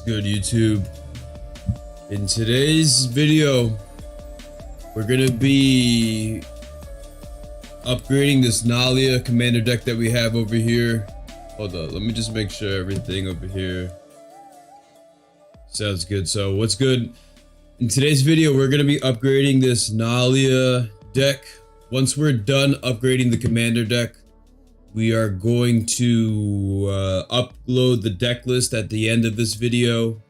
Good YouTube. In today's video, we're gonna be upgrading this Nalia commander deck that we have over here. Hold on, let me just make sure everything over here sounds good. So what's good? In today's video, we're gonna be upgrading this Nalia deck. Once we're done upgrading the commander deck, we are going to upload the deck list at the end of this video.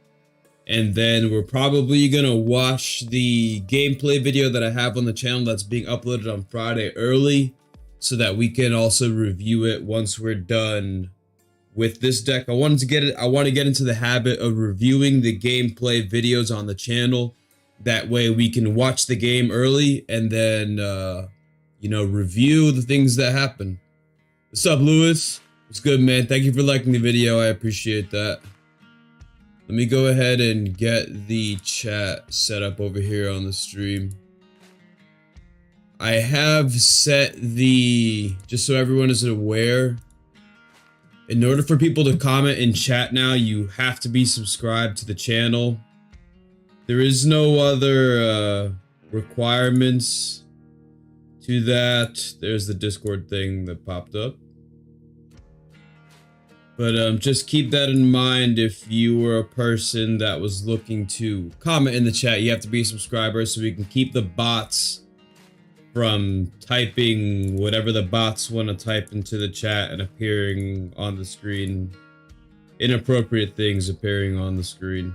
And then we're probably gonna watch the gameplay video that I have on the channel that's being uploaded on Friday early, so that we can also review it once we're done with this deck. I want to get into the habit of reviewing the gameplay videos on the channel. That way we can watch the game early and then review the things that happen. What's up, Lewis? What's good, man? Thank you for liking the video. I appreciate that. Let me go ahead and get the chat set up over here on the stream. I have set just so everyone is aware, in order for people to comment in chat now, you have to be subscribed to the channel. There is no other requirements to that. There's the Discord thing that popped up. But just keep that in mind if you were a person that was looking to comment in the chat. You have to be a subscriber so we can keep the bots from typing whatever the bots want to type into the chat and appearing on the screen. Inappropriate things appearing on the screen.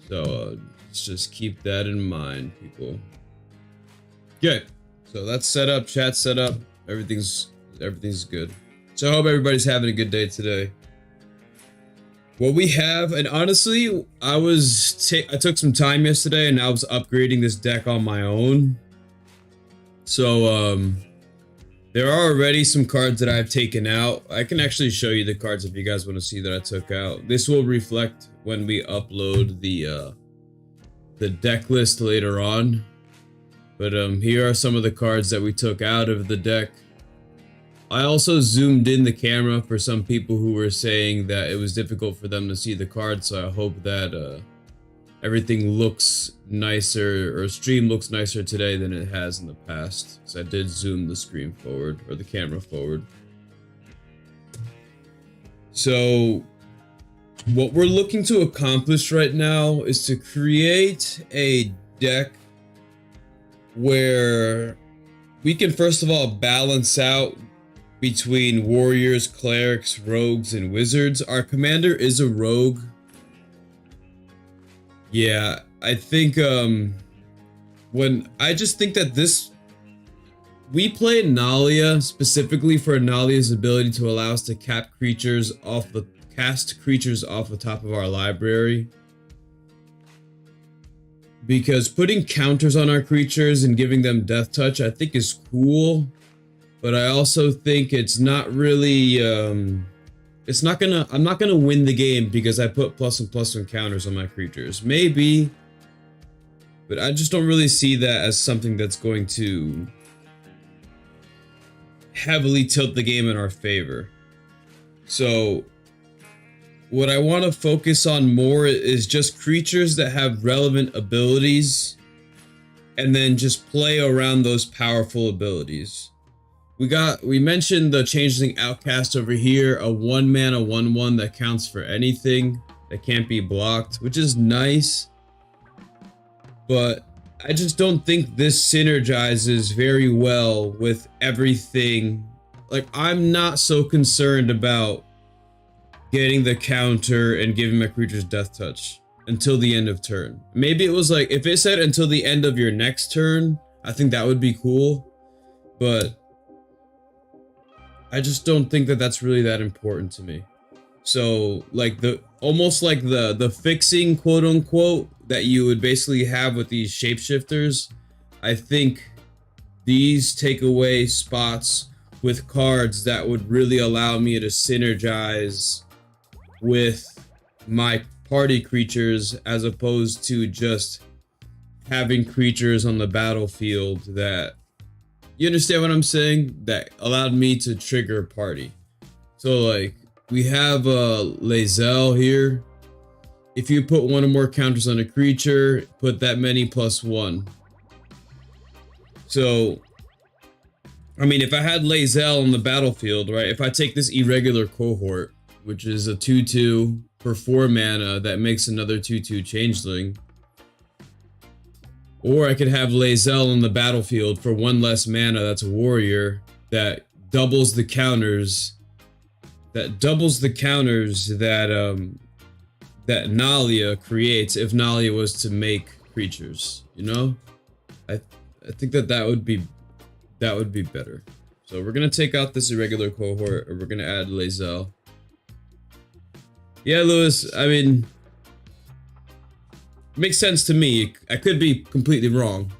So let's just keep that in mind, people. Okay, so that's set up, chat set up, everything's good. So I hope everybody's having a good day today. What we have, and honestly, I took some time yesterday and I was upgrading this deck on my own. So there are already some cards that I've taken out. I can actually show you the cards if you guys want to see that I took out. This will reflect when we upload the deck list later on. But here are some of the cards that we took out of the deck. I also zoomed in the camera for some people who were saying that it was difficult for them to see the cards, so I hope that everything looks nicer, or stream looks nicer today than it has in the past. So I did zoom the screen forward, or the camera forward. So what we're looking to accomplish right now is to create a deck where we can first of all balance out between warriors, clerics, rogues, and wizards. Our commander is a rogue. Yeah, I think I just think that we play Nalia specifically for Nalia's ability to allow us to cast creatures off the top of our library. Because putting counters on our creatures and giving them death touch, I think is cool. But I also think it's not really, I'm not gonna win the game because I put +1/+1 counters on my creatures. Maybe, but I just don't really see that as something that's going to heavily tilt the game in our favor. So what I want to focus on more is just creatures that have relevant abilities, and then just play around those powerful abilities. We mentioned the Changeling Outcast over here, a 1-mana 1/1 that counts for anything that can't be blocked, which is nice. But I just don't think this synergizes very well with everything. Like, I'm not so concerned about getting the counter and giving my creatures death touch until the end of turn. Maybe it was like, if it said until the end of your next turn, I think that would be cool. But I just don't think that that's really that important to me. So like almost like the fixing, quote unquote, that you would basically have with these shapeshifters, I think these take away spots with cards that would really allow me to synergize with my party creatures, as opposed to just having creatures on the battlefield that, you understand what I'm saying? That allowed me to trigger party. So like, we have Lae'zel here. if you put one or more counters on a creature, put that many plus one. So, I mean, if I had Lae'zel on the battlefield, right? If I take this irregular cohort, which is a 2/2 for 4 mana that makes another 2/2 changeling. Or I could have Lae'zel on the battlefield for 1 less mana, that's a warrior, that doubles the counters. That that Nalia creates if Nalia was to make creatures, you know? I think that would be better. So we're gonna take out this irregular cohort, or we're gonna add Lae'zel. Yeah, Lewis, I mean, it makes sense to me. I could be completely wrong.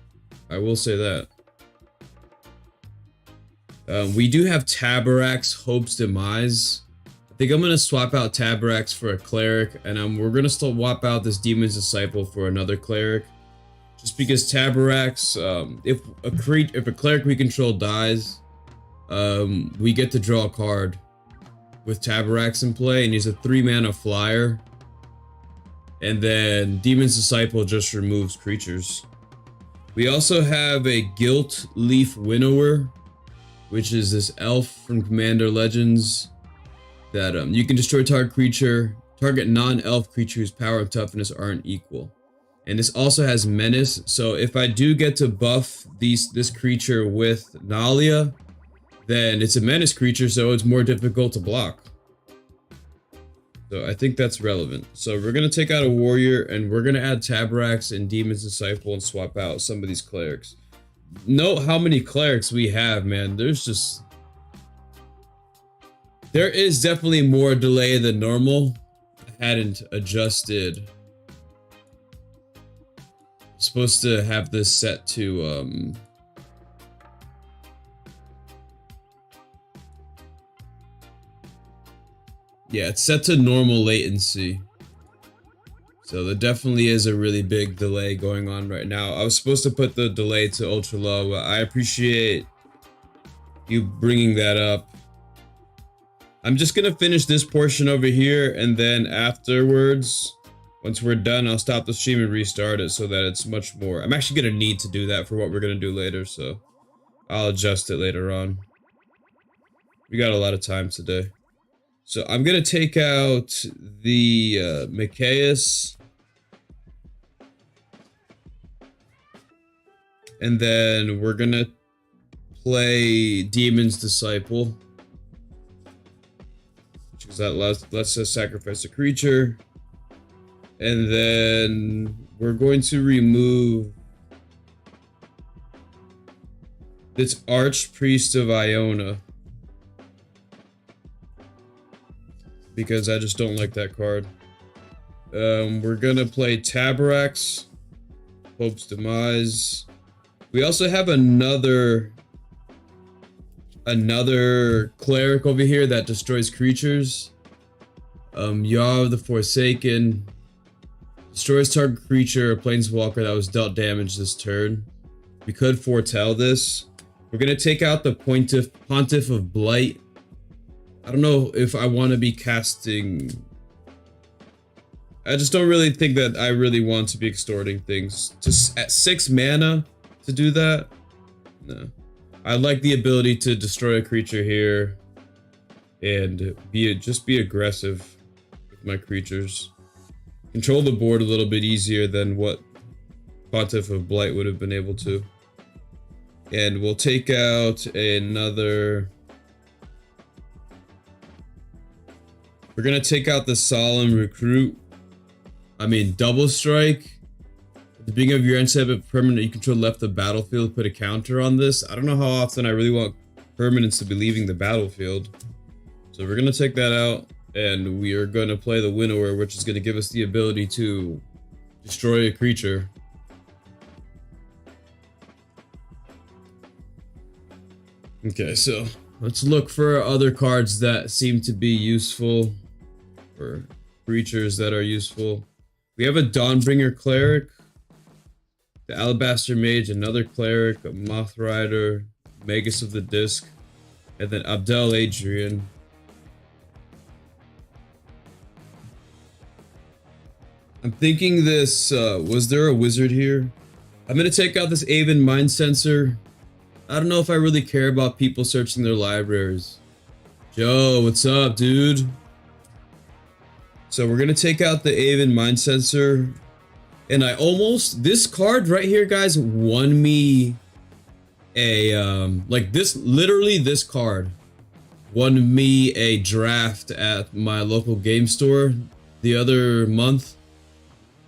I will say that. We do have Tabarak's Hope's Demise. I think I'm gonna swap out Tabarak's for a cleric, and we're gonna still swap out this Demon's Disciple for another cleric. Just because Tabarak's, if a cleric we control dies, we get to draw a card with Tabarak's in play, and he's a 3 mana flyer. And then Demon's Disciple just removes creatures. We also have a Gilt Leaf Winnower, which is this elf from Commander Legends that you can destroy target non-elf creature whose power and toughness aren't equal. And this also has Menace, so if I do get to buff this creature with Nalia, then it's a Menace creature, so it's more difficult to block. So I think that's relevant. So we're going to take out a warrior, and we're going to add Tabarak's and Demon's Disciple and swap out some of these clerics. Note how many clerics we have, man. There is definitely more delay than normal. I hadn't adjusted. I'm supposed to have this set to yeah, it's set to normal latency. So there definitely is a really big delay going on right now. I was supposed to put the delay to ultra low, but I appreciate you bringing that up. I'm just gonna finish this portion over here, and then afterwards, once we're done, I'll stop the stream and restart it so that it's much more. I'm actually gonna need to do that for what we're gonna do later, so I'll adjust it later on. We got a lot of time today. So I'm gonna take out the Mikaeus, and then we're gonna play Demon's Disciple, because that lets us sacrifice a creature, and then we're going to remove this Archpriest of Iona, because I just don't like that card. We're gonna play Tabarak's Hope's Demise. We also have another cleric over here that destroys creatures. Yaw the Forsaken. Destroys target creature or planeswalker that was dealt damage this turn. We could foretell this. We're gonna take out the Pontiff of Blight. I don't know if I want to be casting. I just don't really think that I really want to be extorting things. Just at 6 mana to do that? No. I like the ability to destroy a creature here and just be aggressive with my creatures. Control the board a little bit easier than what Pontiff of Blight would have been able to. And we'll take out another. We're gonna take out the Solemn Recruit. Double Strike. At the beginning of your end step, if permanent you control left the battlefield, put a counter on this. I don't know how often I really want permanents to be leaving the battlefield. So we're gonna take that out, and we are gonna play the Winnower, which is gonna give us the ability to destroy a creature. Okay, so let's look for other cards that seem to be useful, or creatures that are useful. We have a Dawnbringer Cleric, the Alabaster Mage, another Cleric, a Moth Rider, Magus of the Disc, and then Abdel Adrian. I'm thinking this, was there a wizard here? I'm gonna take out this Aven Mind Sensor. I don't know if I really care about people searching their libraries. Joe, what's up, dude? So we're gonna take out the Aven Mind Sensor. And I almost, this card right here, guys, won me a, like this, literally this card won me a draft at my local game store the other month.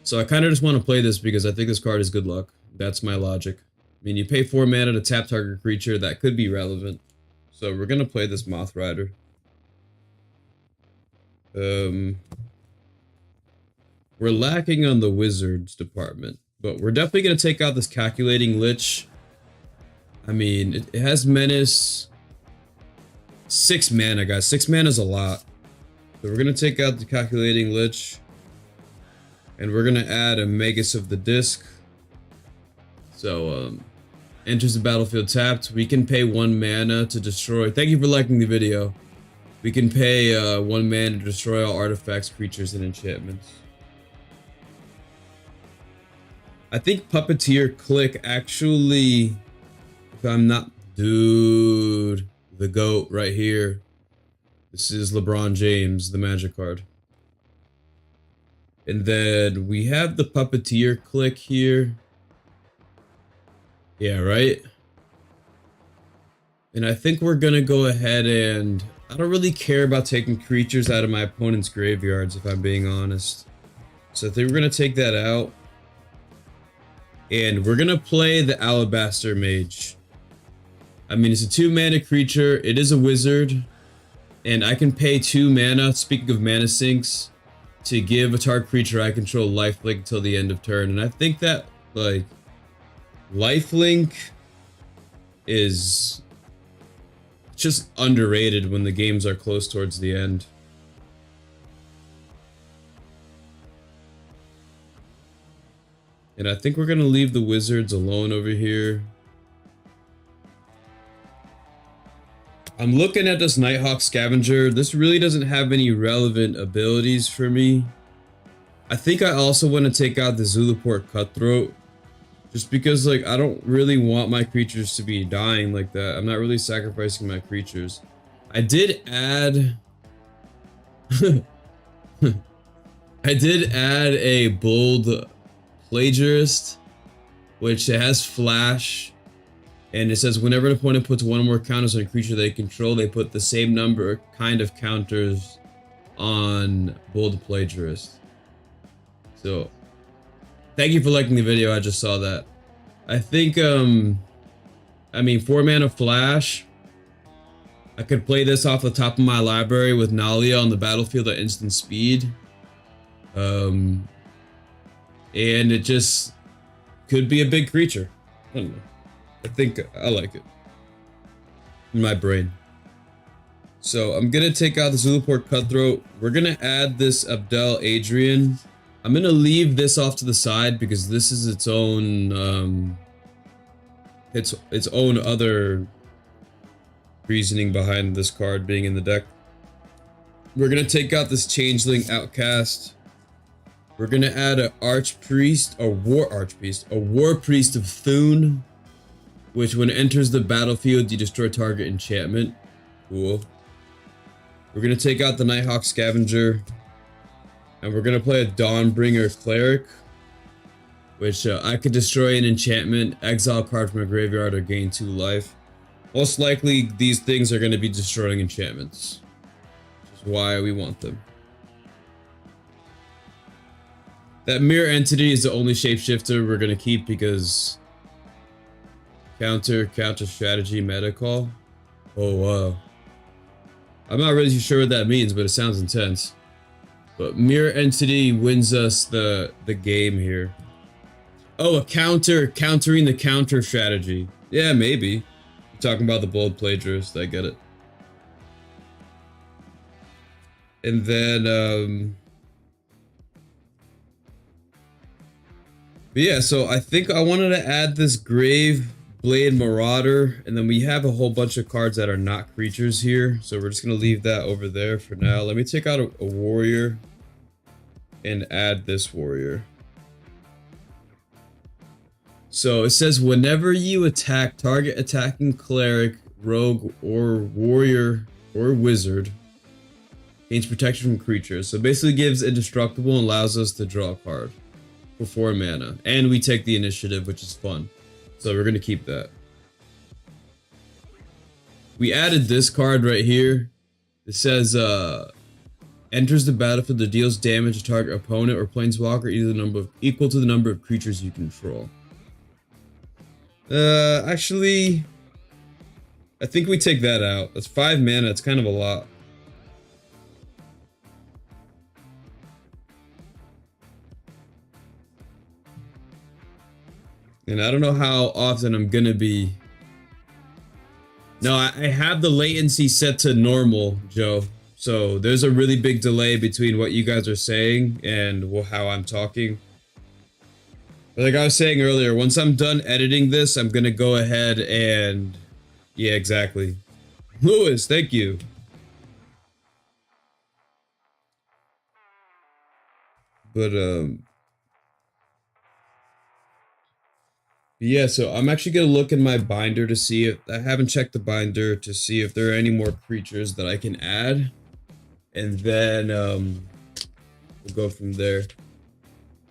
So I kind of just want to play this because I think this card is good luck. That's my logic. I mean, you pay 4 mana to tap target creature, that could be relevant. So we're gonna play this Moth Rider. We're lacking on the wizards department, but we're definitely gonna take out this Calculating Lich. I mean, it has menace. 6 mana, guys. 6 mana is a lot. So we're gonna take out the Calculating Lich. And we're gonna add a Magus of the Disc. So, enters the battlefield tapped. We can pay 1 mana to destroy. Thank you for liking the video. We can pay 1 mana to destroy all artifacts, creatures, and enchantments. I think Puppeteer Click actually, if I'm not, dude, the GOAT right here. This is LeBron James, the Magic card. And then we have the Puppeteer Click here. Yeah, right? And I think we're gonna go ahead and... I don't really care about taking creatures out of my opponent's graveyards, if I'm being honest. So I think we're gonna take that out. And we're gonna play the Alabaster Mage. I mean, it's a 2 mana creature, it is a wizard. And I can pay 2 mana, speaking of mana sinks, to give a target creature I control lifelink until the end of turn. And I think that, like, lifelink is just underrated when the games are close towards the end. And I think we're gonna leave the wizards alone over here. I'm looking at this Nighthawk Scavenger. This really doesn't have any relevant abilities for me. I think I also want to take out the Zulaport Cutthroat. Just because, like, I don't really want my creatures to be dying like that. I'm not really sacrificing my creatures. I did add... I did add a Bold Plagiarist, which has Flash. And it says whenever an opponent puts 1 or more counters on a creature they control, they put the same number kind of counters on Bold Plagiarist. So, thank you for liking the video, I just saw that. I think, I mean, 4 mana Flash. I could play this off the top of my library with Nalia on the battlefield at instant speed. And it just could be a big creature. I don't know. I think I like it in my brain. So I'm gonna take out the Zulaport Cutthroat. We're gonna add this Abdel Adrian. I'm gonna leave this off to the side because this is its own other reasoning behind this card being in the deck. We're gonna take out this Changeling Outcast. We're gonna add a Archpriest, a War Priest of Thune, which when it enters the battlefield, you destroy target enchantment. Cool. We're gonna take out the Nighthawk Scavenger, and we're gonna play a Dawnbringer Cleric, which I could destroy an enchantment, exile a card from a graveyard, or gain 2 life. Most likely, these things are gonna be destroying enchantments, which is why we want them. That Mirror Entity is the only shapeshifter we're gonna keep because counter strategy meta call. Oh wow. I'm not really sure what that means, but it sounds intense. But Mirror Entity wins us the game here. Oh, a countering the counter strategy. Yeah, maybe. You're talking about the Bold Plagiarist, I get it. And then but yeah, so I think I wanted to add this Grave Blade Marauder, and then we have a whole bunch of cards that are not creatures here, so we're just gonna leave that over there for now. Let me take out a warrior. and add this warrior. So it says whenever you attack, target attacking cleric, rogue, or warrior or wizard gains protection from creatures. So basically gives indestructible and allows us to draw a card for 4 mana. And we take the initiative, which is fun. So we're gonna keep that. We added this card right here. It says enters the battlefield that deals damage to target opponent or planeswalker equal to the number of creatures you control. Actually, I think we take that out. That's 5 mana. It's kind of a lot. And I don't know how often I'm gonna be. No, I have the latency set to normal, Joe. So there's a really big delay between what you guys are saying and how I'm talking. But like I was saying earlier, once I'm done editing this, I'm gonna go ahead and... Yeah, exactly. Lewis, thank you. But, yeah, so I'm actually gonna look in my binder to see if... I haven't checked the binder to see if there are any more creatures that I can add. And then, we'll go from there.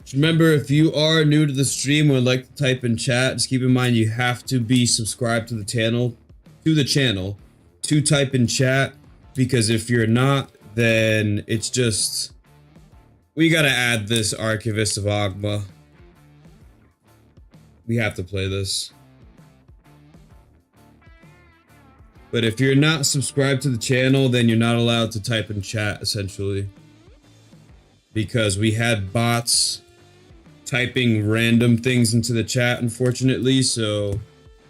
Just remember, if you are new to the stream and would like to type in chat, just keep in mind you have to be subscribed to the channel, to type in chat, because if you're not, then it's just... We gotta add this Archivist of Ogma. We have to play this. But if you're not subscribed to the channel, then you're not allowed to type in chat, essentially. Because we had bots typing random things into the chat, unfortunately, so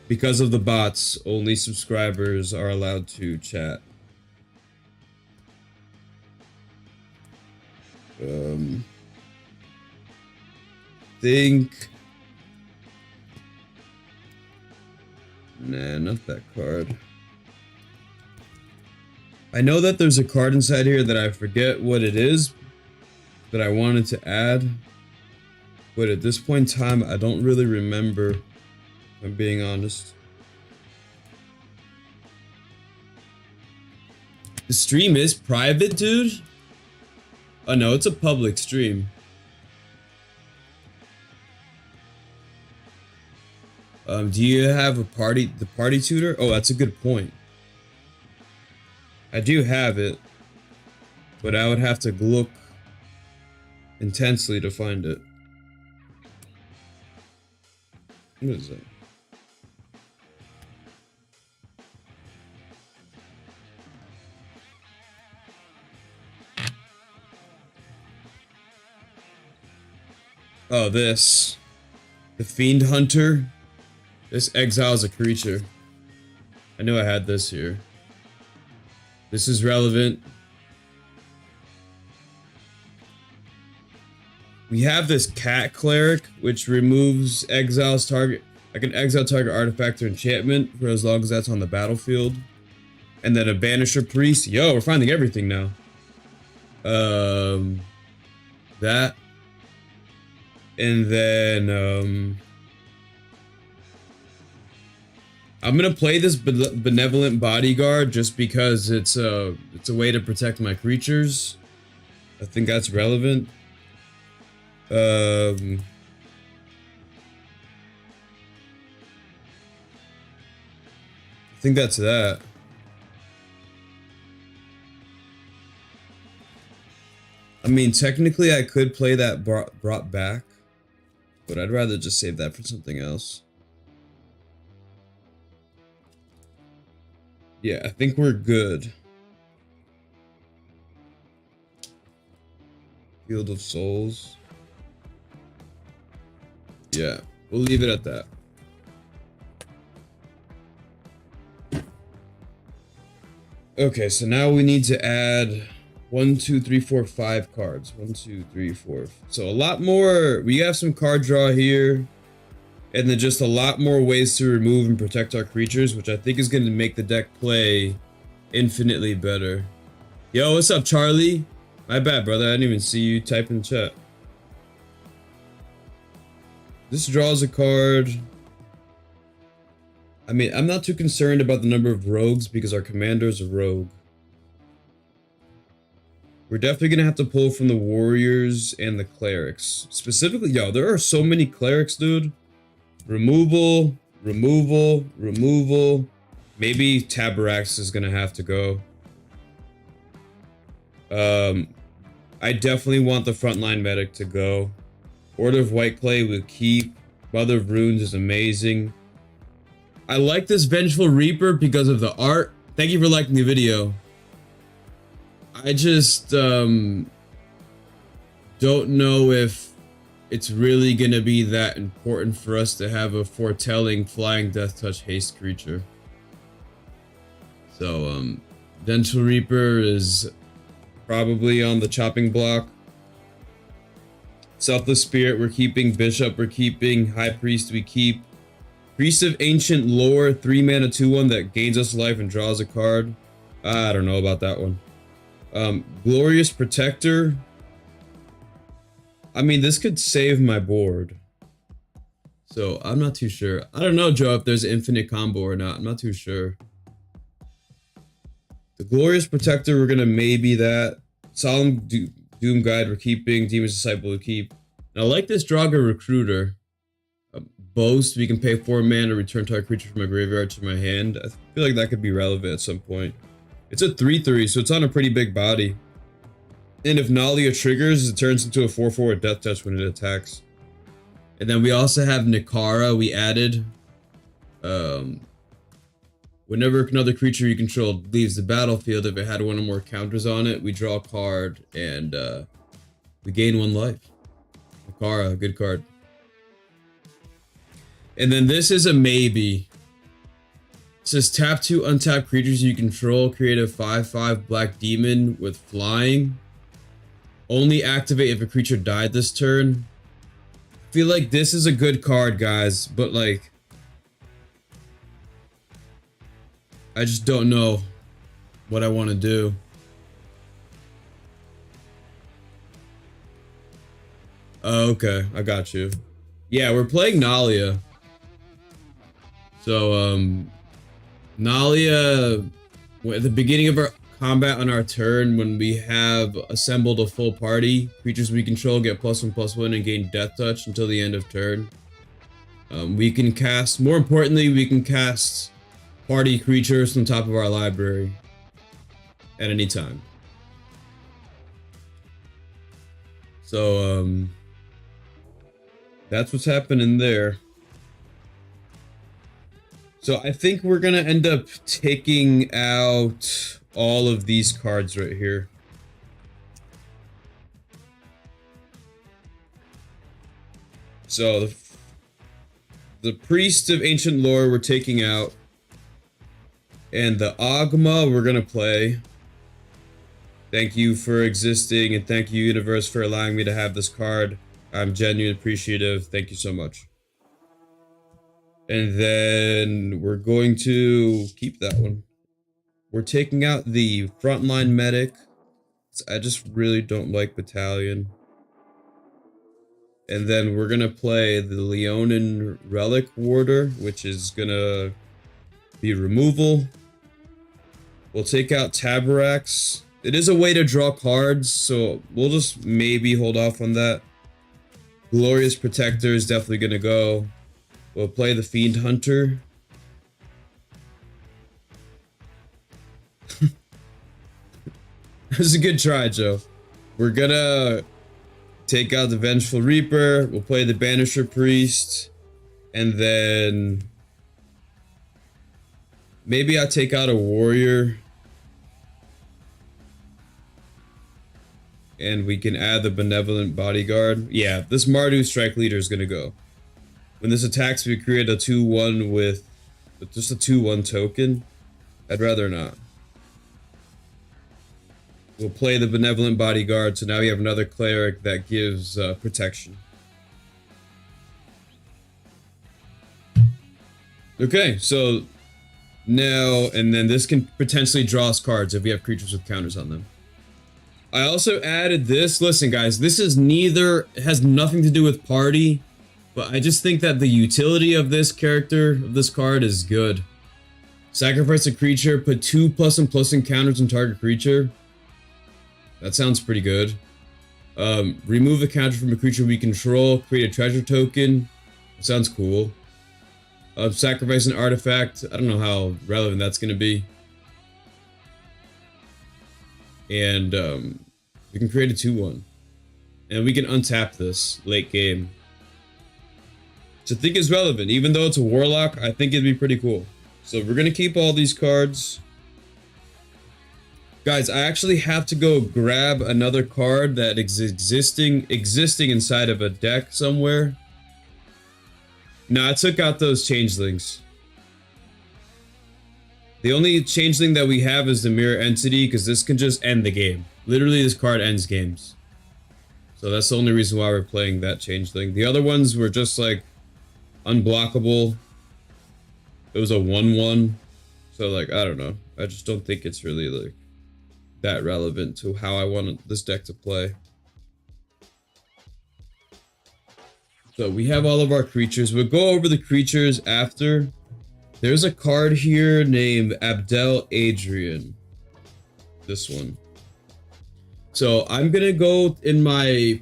because of the bots, only subscribers are allowed to chat. Think... Nah, not that card. I know that there's a card inside here that I forget what it is, that I wanted to add. But at this point in time, I don't really remember, if I'm being honest. The stream is private, dude? Oh no, it's a public stream. Do you have the party tutor? Oh, that's a good point. I do have it, but I would have to look intensely to find it. What is that? Oh, this. The Fiend Hunter. This exiles a creature. I knew I had this here. This is relevant. We have this Cat Cleric, which removes exiles target. I can exile target artifact or enchantment for as long as that's on the battlefield. And then a Banisher Priest. Yo, we're finding everything now. That. And then, I'm gonna play this Benevolent Bodyguard just because it's a way to protect my creatures. I think that's relevant. I think that's that. I mean, technically I could play that brought back, but I'd rather just save that for something else. Yeah, I think we're good. Field of Souls. Yeah, we'll leave it at that. Okay, so now we need to add 1, 2, 3, 4, 5 cards. 1, 2, 3, 4. So a lot more. We have some card draw here. And then just a lot more ways to remove and protect our creatures, which I think is going to make the deck play infinitely better. Yo, what's up, Charlie? My bad, brother. I didn't even see you type in chat. This draws a card. I mean, I'm not too concerned about the number of rogues because our commander's a rogue. We're definitely gonna have to pull from the warriors and the clerics. Specifically, yo, there are so many clerics, dude. Removal, removal, removal. Maybe Tabarax is gonna have to go. I definitely want the frontline medic to go. Order of White Clay will keep. Mother of Runes is amazing. I like this Vengeful Reaper because of the art. Thank you for liking the video. I just don't know if it's really gonna be that important for us to have a foretelling flying death touch haste creature. So Vengeful Reaper is probably on the chopping block. Selfless Spirit we're keeping, Bishop we're keeping, High Priest we keep. Priest of Ancient Lore, 3 mana 2/1 that gains us life and draws a card. I don't know about that one. Glorious Protector. I mean, this could save my board. So, I'm not too sure. I don't know, Joe, if there's an infinite combo or not. I'm not too sure. The Glorious Protector, we're gonna maybe that. Solemn Doom Guide, we're keeping. Demon's Disciple, we keep. And I like this Draga Recruiter. Boast, we can pay 4 mana, return target creature from my graveyard to my hand. I feel like that could be relevant at some point. It's a 3/3, so it's on a pretty big body. And if Nalia triggers, it turns into a 4/4 Death Touch when it attacks. And then we also have Nikara, we added. Whenever another creature you control leaves the battlefield, if it had one or more counters on it, we draw a card and we gain 1 life. Nikara, good card. And then this is a maybe. It says tap 2 untap creatures you control, create a 5/5 black demon with flying. Only activate if a creature died this turn. I feel like this is a good card, guys, but like I just don't know what I want to do. Oh, okay, I got you. Yeah, we're playing Nalia. So, Nalia, at the beginning of our combat on our turn, when we have assembled a full party, creatures we control get +1/+1 and gain Death Touch until the end of turn. We can cast, more importantly, we can cast party creatures from top of our library at any time. So, that's what's happening there. So I think we're gonna end up taking out all of these cards right here. So the Priest of Ancient Lore we're taking out. And the Agma we're gonna play. Thank you for existing and thank you, Universe, for allowing me to have this card. I'm genuinely appreciative. Thank you so much. And then we're going to keep that one. We're taking out the frontline medic. I just really don't like Battalion. And then we're gonna play the Leonin Relic Warder, which is gonna be removal. We'll take out Tabarax. It is a way to draw cards, so we'll just maybe hold off on that. Glorious Protector is definitely gonna go. We'll play the Fiend Hunter. That was a good try, Joe. We're gonna take out the Vengeful Reaper. We'll play the Banisher Priest. And then maybe I'll take out a Warrior. And we can add the Benevolent Bodyguard. Yeah, this Mardu Strike Leader is gonna go. When this attacks, we create a 2/1 with just a 2/1 token. I'd rather not. We'll play the Benevolent Bodyguard, so now we have another cleric that gives protection. Okay, so now, and then this can potentially draw us cards if we have creatures with counters on them. I also added this. Listen, guys, this is neither, it has nothing to do with party, but I just think that the utility of this character, of this card, is good. Sacrifice a creature, put 2+++ encounters on target creature. That sounds pretty good. Remove a counter from a creature we control, create a treasure token. That sounds cool. Sacrifice an artifact. I don't know how relevant that's going to be. And we can create a 2/1. And we can untap this late game. So I think it's relevant. Even though it's a warlock, I think it'd be pretty cool. So we're going to keep all these cards. Guys, I actually have to go grab another card that is existing inside of a deck somewhere. No, I took out those changelings. The only changeling that we have is the mirror entity, because this can just end the game. Literally, this card ends games. So that's the only reason why we're playing that changeling. The other ones were just like unblockable. It was a 1/1. So like, I don't know. I just don't think it's really like that relevant to how I want this deck to play. So we have all of our creatures. We'll go over the creatures after. There's a card here named Abdel Adrian. This one. So I'm gonna go in my,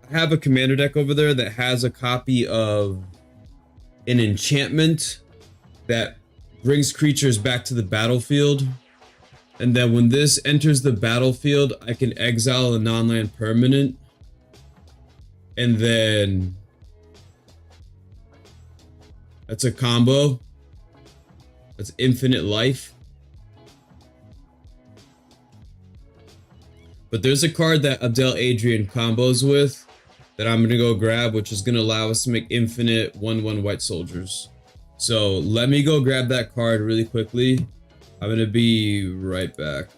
I have a commander deck over there that has a copy of an enchantment that brings creatures back to the battlefield. And then when this enters the battlefield, I can exile a non-land permanent. And then that's a combo. That's infinite life. But there's a card that Abdel Adrian combos with that I'm gonna go grab, which is gonna allow us to make infinite 1/1 white soldiers. So let me go grab that card really quickly. I'm gonna be right back.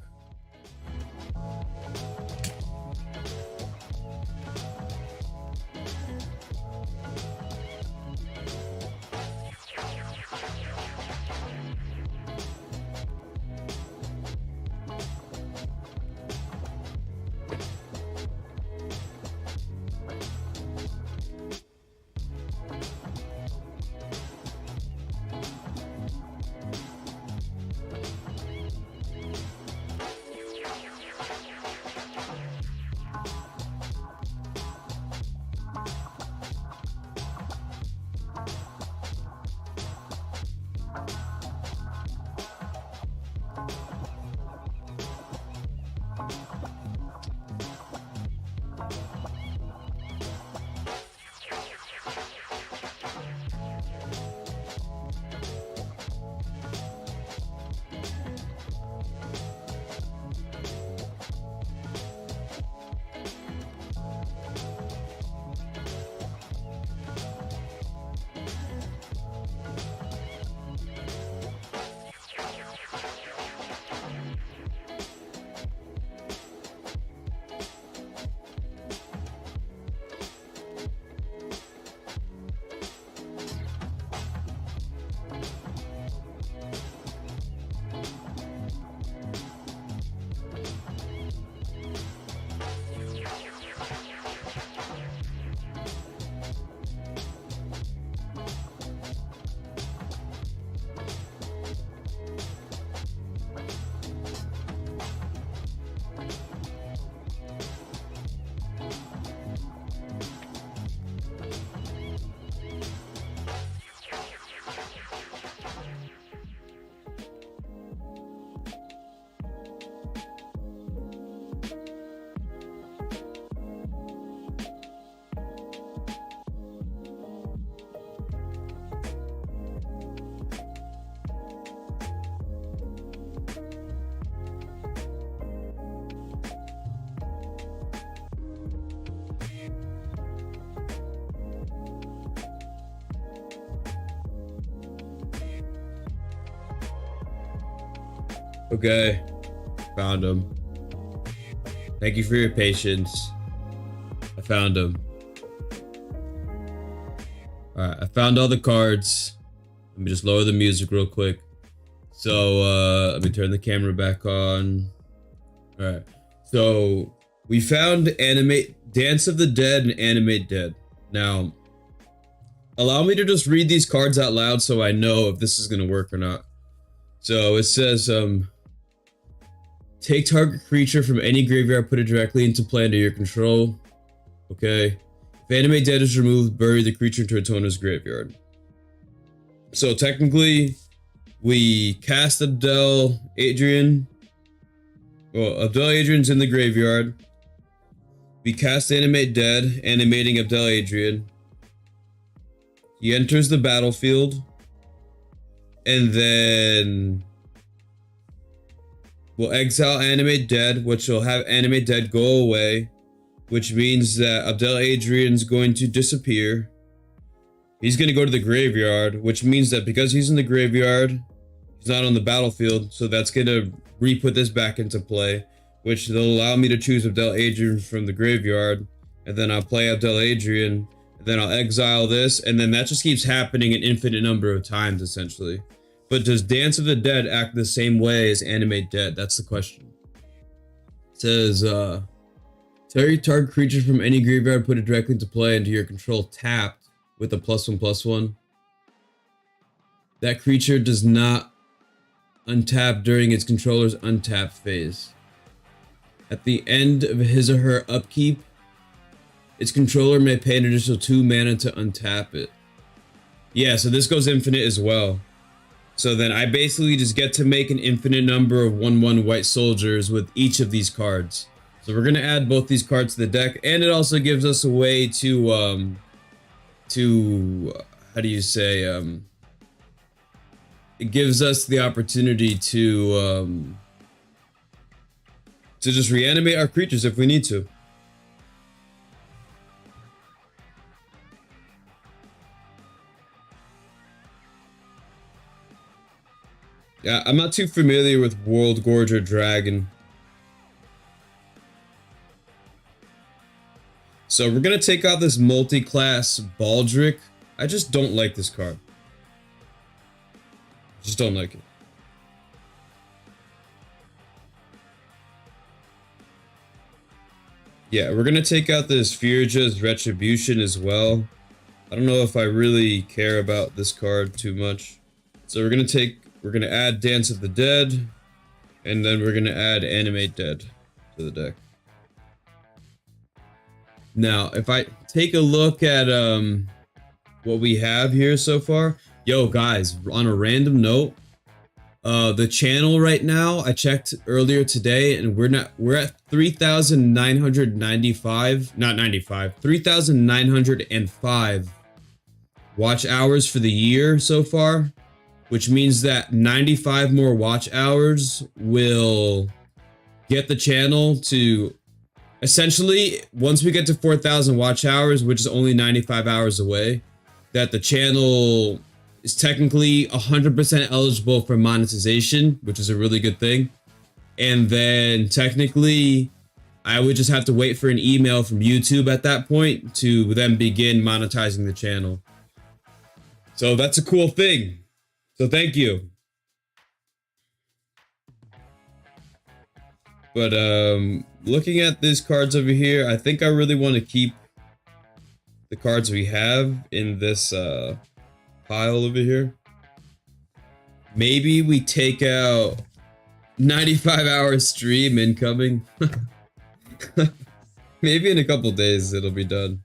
Okay, found him. Thank you for your patience. I found him. Alright, I found all the cards. Let me just lower the music real quick. So, let me turn the camera back on. Alright, so We found animate Dance of the Dead and Animate Dead. Now, allow me to just read these cards out loud so I know if this is gonna work or not. So it says, take target creature from any graveyard, put it directly into play under your control. Okay. If Animate Dead is removed, bury the creature into its owner's graveyard. So technically, we cast Abdel Adrian. Well, Abdel Adrian's in the graveyard. We cast Animate Dead, animating Abdel Adrian. He enters the battlefield. And then we'll exile Animate Dead, which will have Animate Dead go away, which means that Abdel Adrian's going to disappear. He's going to go to the graveyard, which means that because he's in the graveyard, he's not on the battlefield, so that's going to re-put this back into play, which will allow me to choose Abdel Adrian from the graveyard, and then I'll play Abdel Adrian, and then I'll exile this, and then that just keeps happening an infinite number of times, essentially. But does Dance of the Dead act the same way as Animate Dead? That's the question. It says, target creature from any graveyard, put it directly into play into your control tapped with a +1/+1. That creature does not untap during its controller's untap phase. At the end of his or her upkeep, its controller may pay an additional 2 mana to untap it. Yeah, so this goes infinite as well. So then I basically just get to make an infinite number of 1/1 white soldiers with each of these cards. So we're gonna add both these cards to the deck, and it also gives us a way to how do you say, it gives us the opportunity to just reanimate our creatures if we need to. Yeah, I'm not too familiar with World Gorger Dragon. So we're gonna take out this multi-class Baldric. I just don't like this card. Just don't like it. Yeah, we're gonna take out this Firja's Retribution as well. I don't know if I really care about this card too much. So we're gonna add Dance of the Dead, and then we're gonna add Animate Dead to the deck. Now, if I take a look at what we have here so far, yo guys, on a random note, the channel right now, I checked earlier today, and we're at 3,905 watch hours for the year so far, which means that 95 more watch hours will get the channel to essentially, once we get to 4,000 watch hours, which is only 95 hours away, that the channel is technically 100% eligible for monetization, which is a really good thing. And then technically, I would just have to wait for an email from YouTube at that point to then begin monetizing the channel. So that's a cool thing. So thank you. But looking at these cards over here, I think I really want to keep the cards we have in this pile over here. Maybe we take out 95-hour stream incoming. Maybe in a couple days it'll be done.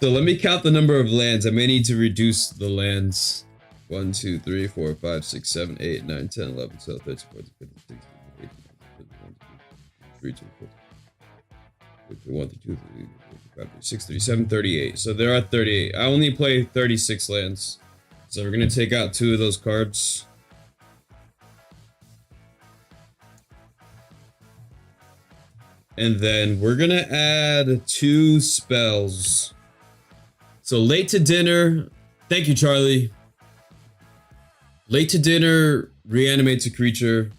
So let me count the number of lands. I may need to reduce the lands. 1, 2, 3, 4, 5, 6, 7, 8, 9, 10, 11, 12, 13, 14, 15, 16, 18, 19, 20, 6, 37, 38. So there are 38. I only play 36 lands. So we're going to take out 2 of those cards. And then we're going to add 2 spells. So Late to Dinner. Thank you, Charlie. Late to Dinner reanimates a creature.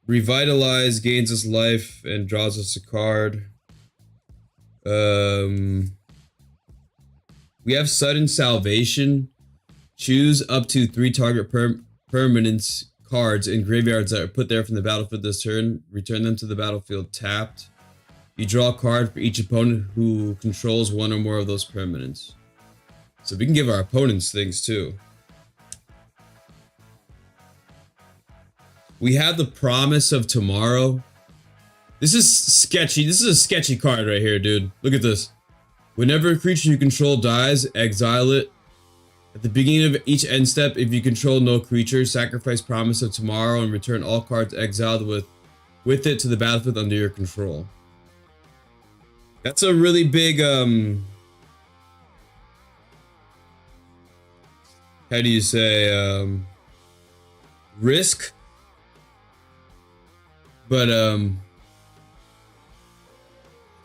Revitalize gains us life and draws us a card. We have Sudden Salvation. Choose up to 3 target permanents cards in graveyards that are put there from the battlefield this turn. Return them to the battlefield tapped. You draw a card for each opponent who controls one or more of those permanents. So we can give our opponents things too. We have the Promise of Tomorrow. This is sketchy. This is a sketchy card right here, dude. Look at this. Whenever a creature you control dies, exile it. At the beginning of each end step, if you control no creature, sacrifice Promise of Tomorrow and return all cards exiled with it to the battlefield under your control. That's a really big, how do you say, risk? But,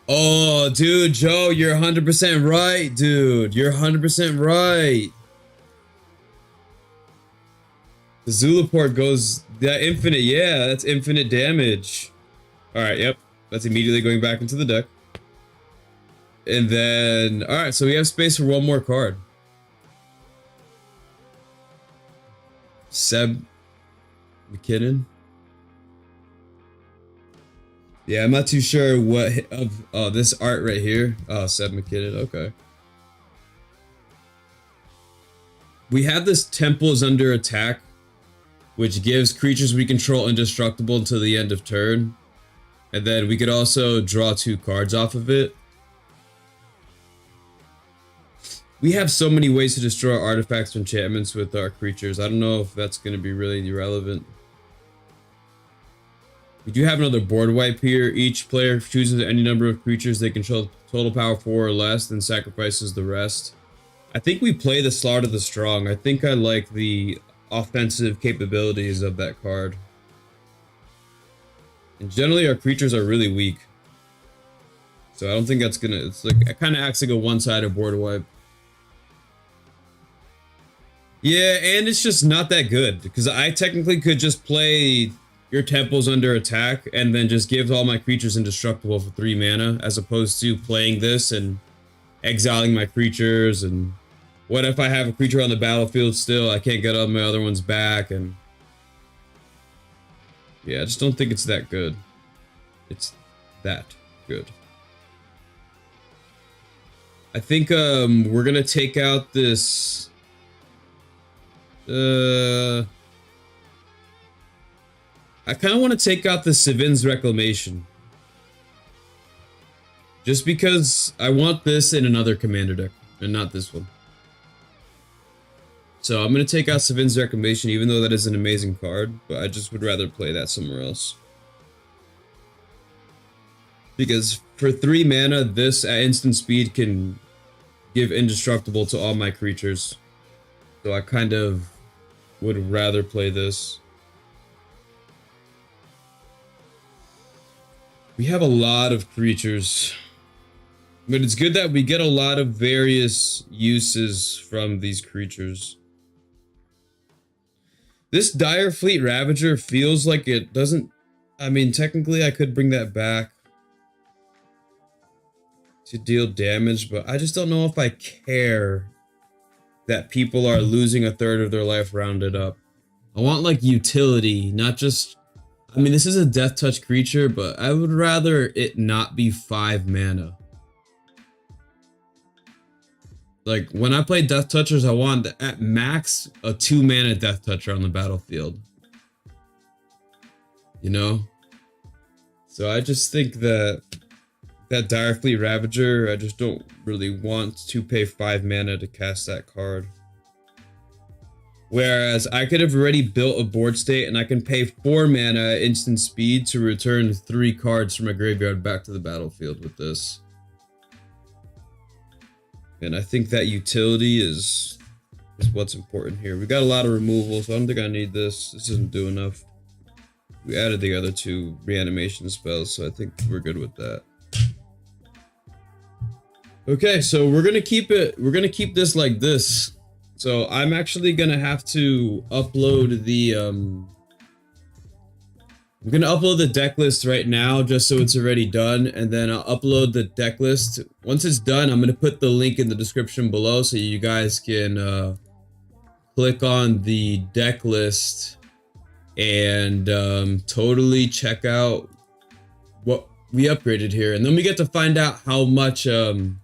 oh, dude, Joe, you're 100% right, dude. You're 100% right. The Zulaport goes, that infinite, yeah, that's infinite damage. Alright, yep. That's immediately going back into the deck. And then, alright, so we have space for one more card. Seb McKinnon. Yeah, I'm not too sure what of this art right here. Oh, Seb McKinnon, okay. We have this Temple is under attack, which gives creatures we control indestructible until the end of turn. And then we could also draw 2 cards off of it. We have so many ways to destroy artifacts and enchantments with our creatures. I don't know if that's going to be really relevant. We do have another board wipe here. Each player chooses any number of creatures they control total power 4 or less, then sacrifices the rest. I think we play the Slaughter the Strong. I think I like the offensive capabilities of that card. And generally our creatures are really weak. So I don't think that's gonna, it's like, it kind of acts like a one-sided board wipe. Yeah, and it's just not that good, because I technically could just play your Temple's under attack and then just give all my creatures indestructible for 3 mana, as opposed to playing this and exiling my creatures. And what if I have a creature on the battlefield still, I can't get all my other ones back, and yeah, I just don't think it's that good. It's that good. I think we're gonna take out this I kind of want to take out the Sevin's Reclamation. Just because I want this in another commander deck, and not this one. So I'm going to take out Sevin's Reclamation, even though that is an amazing card, but I just would rather play that somewhere else. Because for 3 mana, this at instant speed can give indestructible to all my creatures. So I kind of would rather play this. We have a lot of creatures, but it's good that we get a lot of various uses from these creatures. This Dire Fleet Ravager feels like it doesn't... I mean, technically I could bring that back to deal damage, but I just don't know if I care that people are losing a third of their life rounded up. I want like utility, not just... I mean, this is a Death Touch creature, but I would rather it not be 5 mana. Like, when I play Death Touchers, I want at max a 2 mana Death Toucher on the battlefield. You know? So I just think that Dire Fleet Ravager, I just don't really want to pay 5 mana to cast that card. Whereas I could have already built a board state and I can pay 4 mana at instant speed to return 3 cards from a graveyard back to the battlefield with this. And I think that utility is what's important here. We got a lot of removal, so I don't think I need this. This doesn't do enough. We added the other 2 reanimation spells, so I think we're good with that. Okay, so we're gonna keep this like this. So I'm actually gonna have to upload the I'm gonna upload the deck list right now just so it's already done, and then I'll upload the deck list. Once it's done, I'm gonna put the link in the description below so you guys can click on the deck list and totally check out what we upgraded here, and then we get to find out how much the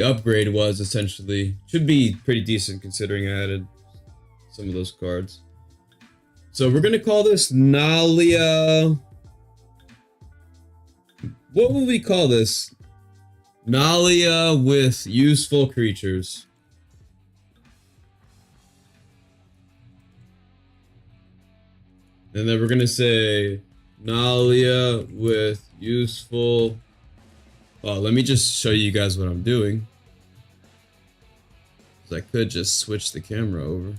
upgrade was. Essentially, should be pretty decent considering I added some of those cards. So we're gonna call this Nalia. What will we call this? Nalia with useful creatures. And then we're gonna say Nalia with useful. Oh, let me just show you guys what I'm doing. 'Cause I could just switch the camera over.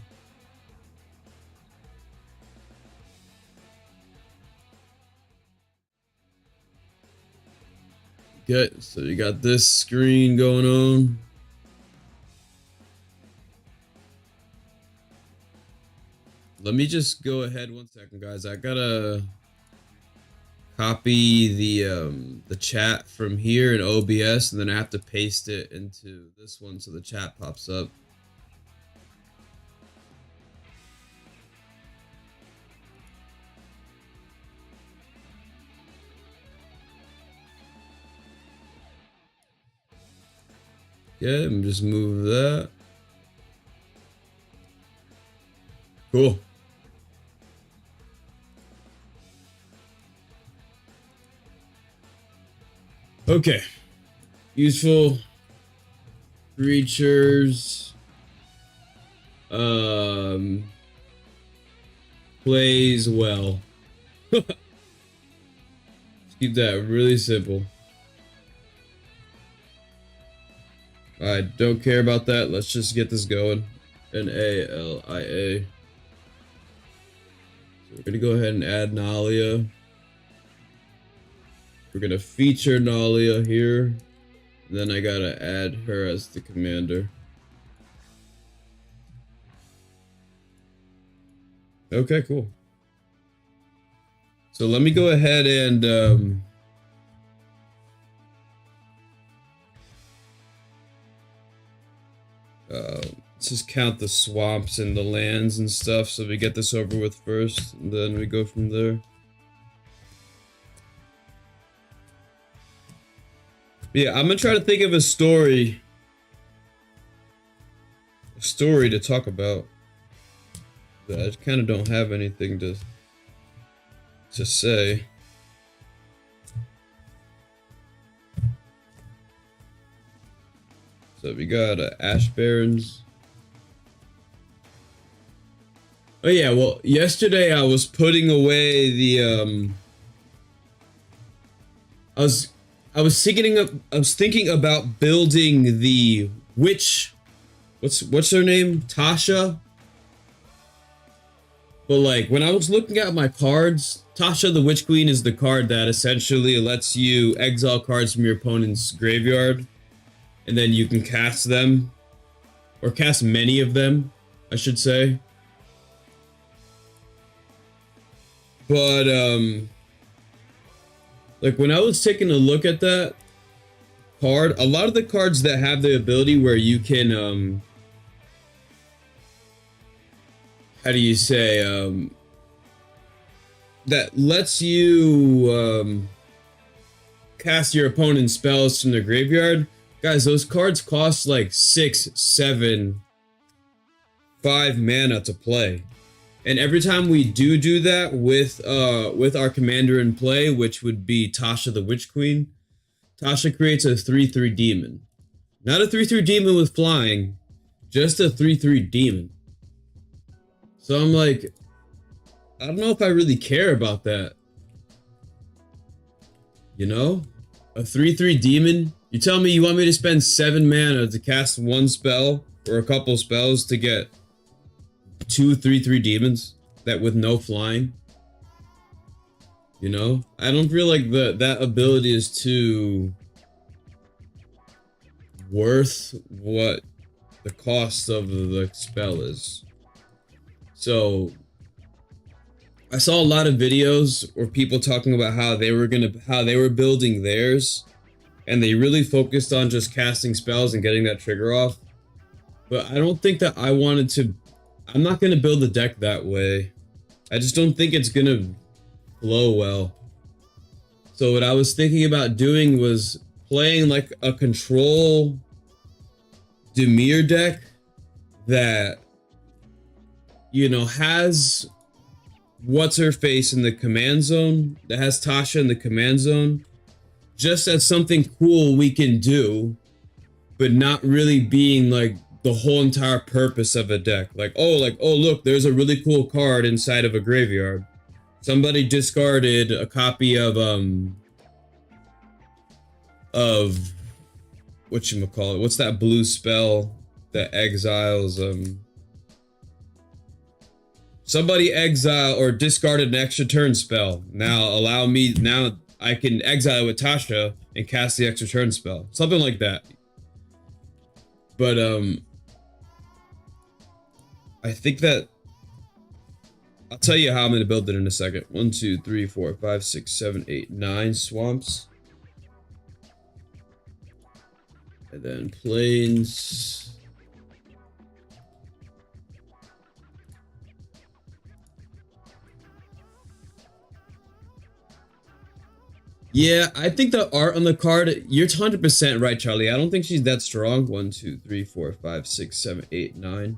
Good, so you got this screen going on. Let me just go ahead 1 second, guys. I gotta copy the chat from here in OBS, and then I have to paste it into this one so the chat pops up. Yeah, and just move that. Cool. Okay. Useful creatures. Plays well. Keep that really simple. I don't care about that. Let's just get this going. Nalia. So we're gonna go ahead and add Nalia. We're gonna feature Nalia here. Then I gotta add her as the commander. Okay, cool. So let me go ahead and let's just count the swamps and the lands and stuff so we get this over with first, and then we go from there. Yeah, I'm gonna try to think of a story to talk about. But I kind of don't have anything to say. So we got Ash Barrens. Oh yeah, well, yesterday I was putting away the I was thinking about building the witch. What's her name? Tasha. But like when I was looking at my cards, Tasha the Witch Queen is the card that essentially lets you exile cards from your opponent's graveyard, and then you can cast them, or cast many of them, I should say. But like when I was taking a look at that card, a lot of the cards that have the ability where you can how do you say that lets you cast your opponent's spells from the graveyard, guys, those cards cost like 6, 7, 5 mana to play. And every time we do that with our commander in play, which would be Tasha the Witch Queen, Tasha creates a 3/3 demon. Not a 3/3 demon with flying, just a 3/3 demon. So I'm like, I don't know if I really care about that. You know? A 3/3 demon? You tell me you want me to spend 7 mana to cast one spell or a couple spells to get 2 3/3 demons that with no flying? You know? I don't feel like that ability is too worth what the cost of the spell is. So I saw a lot of videos where people talking about how they were building theirs, and they really focused on just casting spells and getting that trigger off. But I don't think that I wanted to. I'm not gonna build the deck that way. I just don't think it's gonna flow well. So what I was thinking about doing was playing like a control Demir deck that, you know, has what's her face in the command zone, that has Tasha in the command zone, just as something cool we can do, but not really being like the whole entire purpose of a deck. Like, oh look, there's a really cool card inside of a graveyard. Somebody discarded a copy of whatchamacallit, what's that blue spell that exiles somebody exile or discarded an extra turn spell. Now I can exile with Tasha and cast the extra turn spell. Something like that. But I think that I'll tell you how I'm gonna build it in a second. 1, 2, 3, 4, 5, 6, 7, 8, 9 swamps. And then plains. Yeah, I think the art on the card, you're 100% right, Charlie. I don't think she's that strong. 1, 2, 3, 4, 5, 6, 7, 8, 9.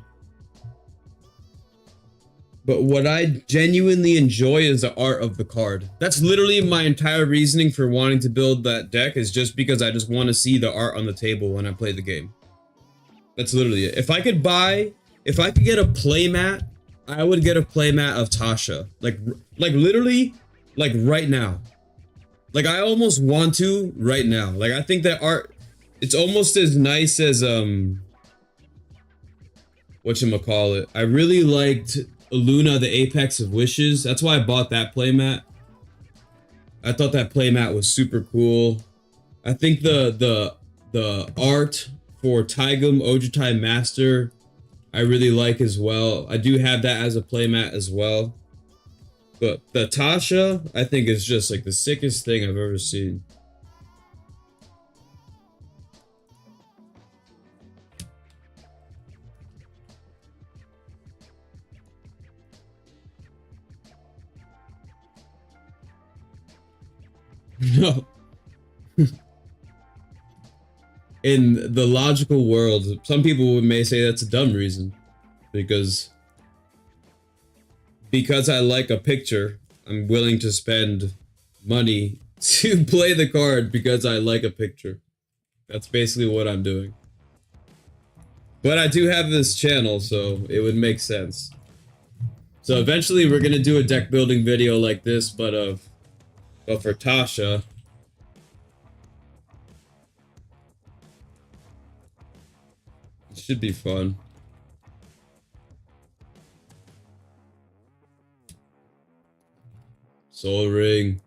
But what I genuinely enjoy is the art of the card. That's literally my entire reasoning for wanting to build that deck, is just because I just want to see the art on the table when I play the game. That's literally it. If I could get a playmat, I would get a playmat of Tasha. Like literally, like right now. Like I almost want to right now. Like I think that art, it's almost as nice as whatchamacallit. I really liked Luna, the Apex of Wishes. That's why I bought that playmat. I thought that playmat was super cool. I think the art for Taigum Ojutai Master I really like as well. I do have that as a playmat as well. But the Tasha, I think, is just like the sickest thing I've ever seen. No. In the logical world, some people may say that's a dumb reason. Because I like a picture, I'm willing to spend money to play the card because I like a picture. That's basically what I'm doing. But I do have this channel, so it would make sense. So eventually we're gonna do a deck building video like this, but for Tasha. It should be fun. Soul Ring.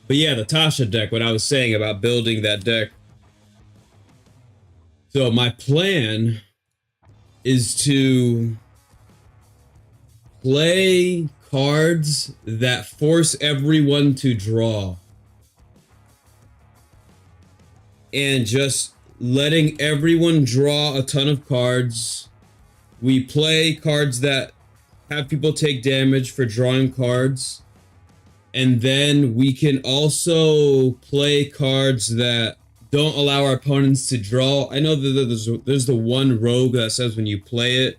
But yeah, the Tasha deck, what I was saying about building that deck. So my plan is to play cards that force everyone to draw. And just letting everyone draw a ton of cards. We play cards that have people take damage for drawing cards. And then we can also play cards that don't allow our opponents to draw. I know that there's the one rogue that says when you play it,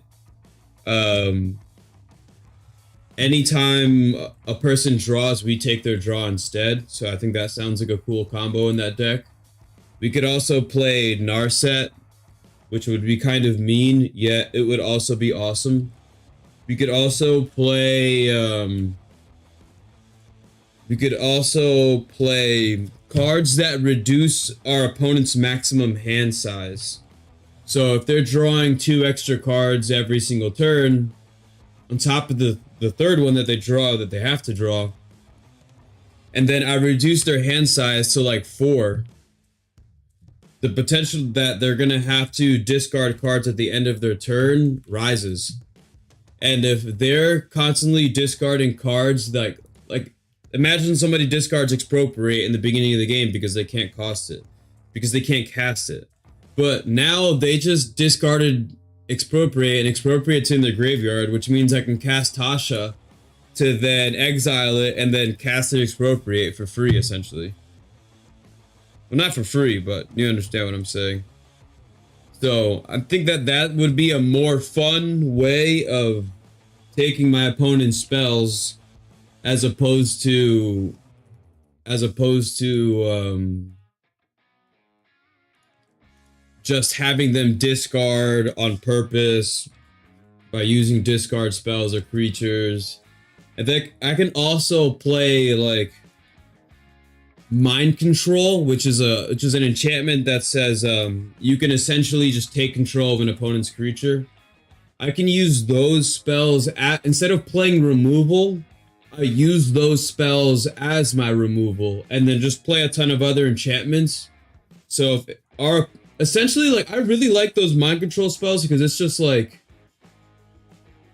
anytime a person draws, we take their draw instead. So I think that sounds like a cool combo in that deck. We could also play Narset, which would be kind of mean, yet it would also be awesome. We could also play cards that reduce our opponent's maximum hand size. So if they're drawing 2 extra cards every single turn, on top of the third one that they draw, that they have to draw, and then I reduce their hand size to like 4, the potential that they're gonna have to discard cards at the end of their turn rises. And if they're constantly discarding cards, like imagine somebody discards Expropriate in the beginning of the game because they can't cost it, because they can't cast it. But now they just discarded Expropriate, and Expropriate's in their graveyard, which means I can cast Tasha to then exile it and then cast it Expropriate for free, essentially. Well, not for free, but you understand what I'm saying. So I think that that would be a more fun way of taking my opponent's spells, as opposed to just having them discard on purpose by using discard spells or creatures. I think I can also play like Mind Control, which is an enchantment that says you can essentially just take control of an opponent's creature. I can use those spells instead of playing removal. I use those spells as my removal, and then just play a ton of other enchantments. So if essentially, like, I really like those Mind Control spells because it's just like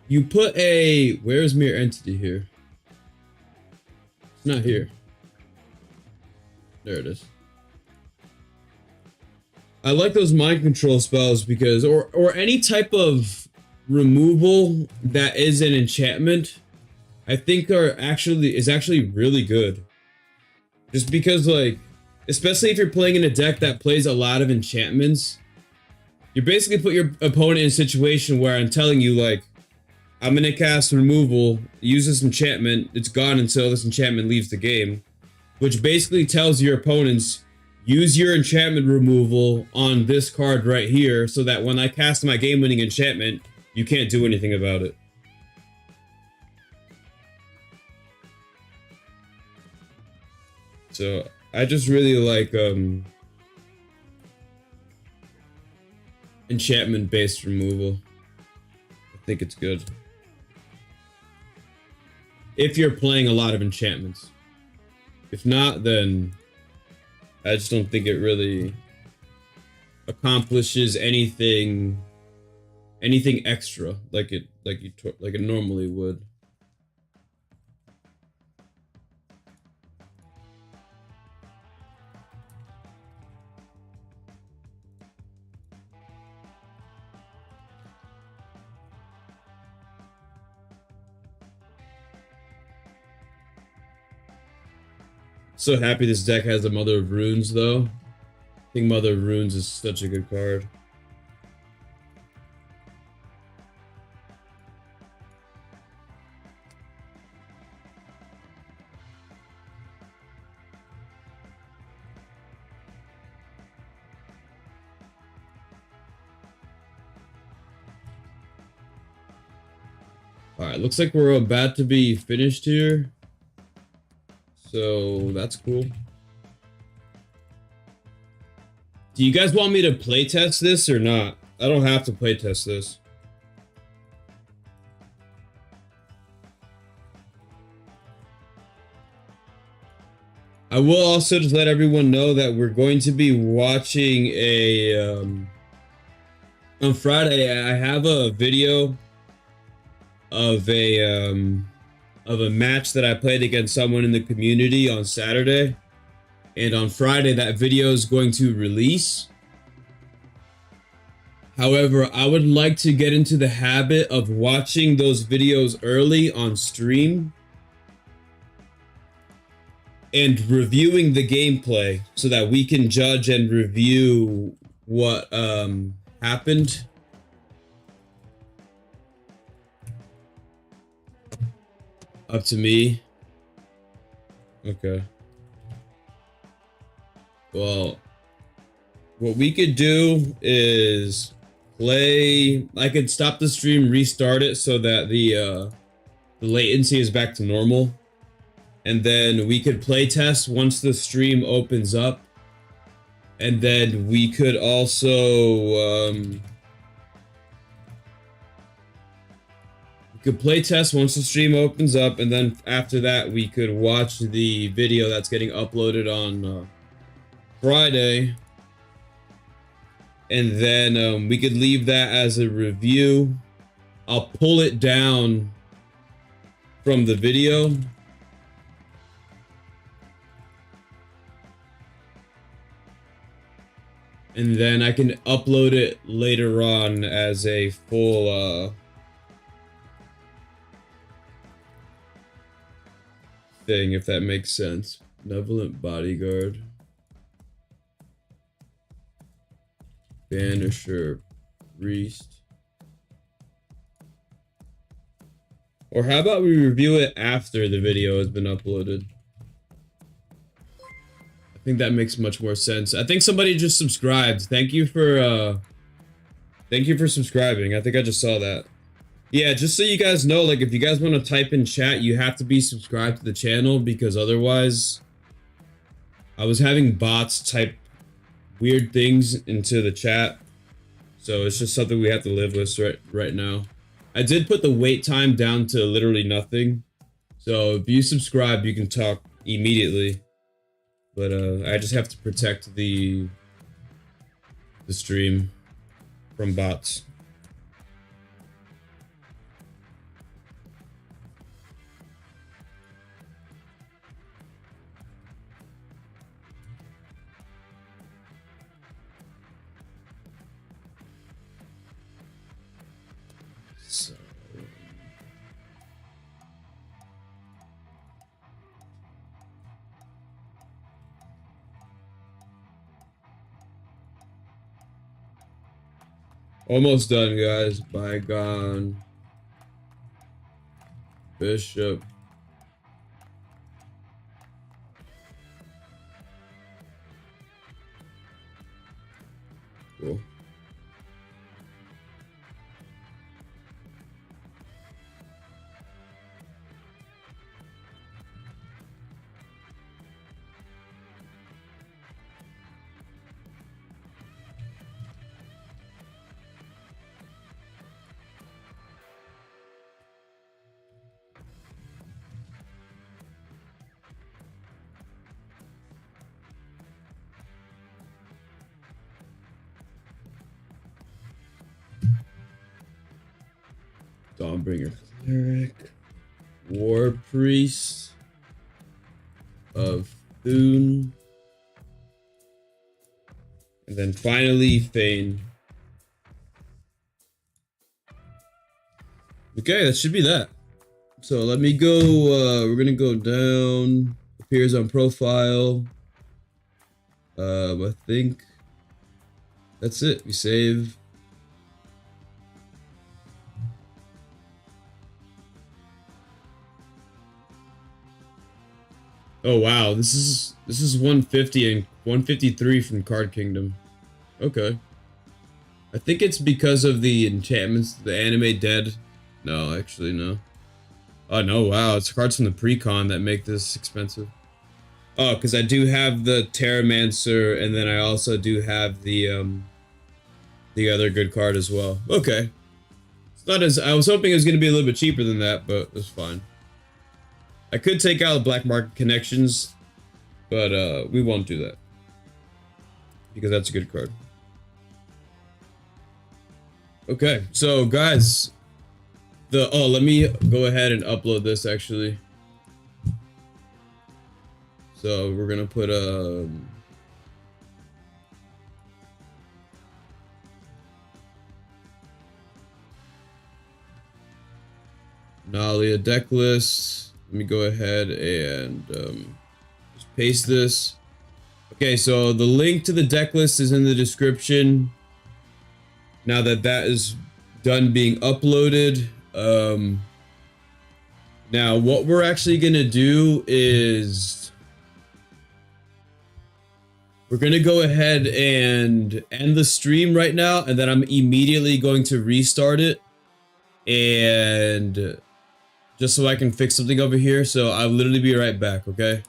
you put where's Mirror Entity here? It's not here. There it is. I like those Mind Control spells because, or any type of removal that is an enchantment, I think is actually really good. Just because, like, especially if you're playing in a deck that plays a lot of enchantments, you basically put your opponent in a situation where I'm telling you, like, I'm gonna cast removal, use this enchantment, it's gone until this enchantment leaves the game, which basically tells your opponents, use your enchantment removal on this card right here, so that when I cast my game-winning enchantment, you can't do anything about it. So I just really like enchantment-based removal. I think it's good. If you're playing a lot of enchantments. If not, then I just don't think it really accomplishes anything extra like it normally would. So happy this deck has the Mother of Runes, though. I think Mother of Runes is such a good card. Alright, looks like we're about to be finished here. So that's cool. Do you guys want me to playtest this or not? I don't have to playtest this. I will also just let everyone know that we're going to be watching on Friday. I have a video of a match that I played against someone in the community on Saturday, and on Friday that video is going to release. However, I would like to get into the habit of watching those videos early on stream and reviewing the gameplay so that we can judge and review what happened. Up to me. Okay. Well, what we could do is play. I could stop the stream, restart it so that the latency is back to normal, and then we could play test once the stream opens up, and then we could also could play test once the stream opens up, and then after that we could watch the video that's getting uploaded on Friday, and then we could leave that as a review. I'll pull it down from the video. And then I can upload it later on as a full thing, if that makes sense. Benevolent Bodyguard. Banisher. Priest. Or how about we review it after the video has been uploaded? I think that makes much more sense. I think somebody just subscribed. Thank you for subscribing. I think I just saw that. Yeah, just so you guys know, like, if you guys want to type in chat, you have to be subscribed to the channel, because otherwise I was having bots type weird things into the chat. So it's just something we have to live with right now. I did put the wait time down to literally nothing. So if you subscribe, you can talk immediately. But I just have to protect the stream from bots. So almost done, guys. Bygone. Bishop. Cool. Dawnbringer Cleric, War Priest of Thune, and then finally Fane. Okay, that should be that. So let me go, we're gonna go down, appears on profile. I think that's it. We save. Oh wow, this is 150 and 153 from Card Kingdom. Okay. I think it's because of the enchantments, the anime dead. No, actually no. Oh no, wow, it's cards from the pre-con that make this expensive. Oh, because I do have the Terramancer, and then I also do have the other good card as well. Okay. It's not as, I was hoping it was gonna be a little bit cheaper than that, but it's fine. I could take out Black Market Connections, but we won't do that, because that's a good card. Okay, so guys, let me go ahead and upload this actually. So we're gonna put Nalia Decklist. Let me go ahead and just paste this. Okay, so the link to the deck list is in the description. Now that that is done being uploaded, now what we're actually gonna do is we're gonna go ahead and end the stream right now, and then I'm immediately going to restart it, and just so I can fix something over here. So I'll literally be right back, okay?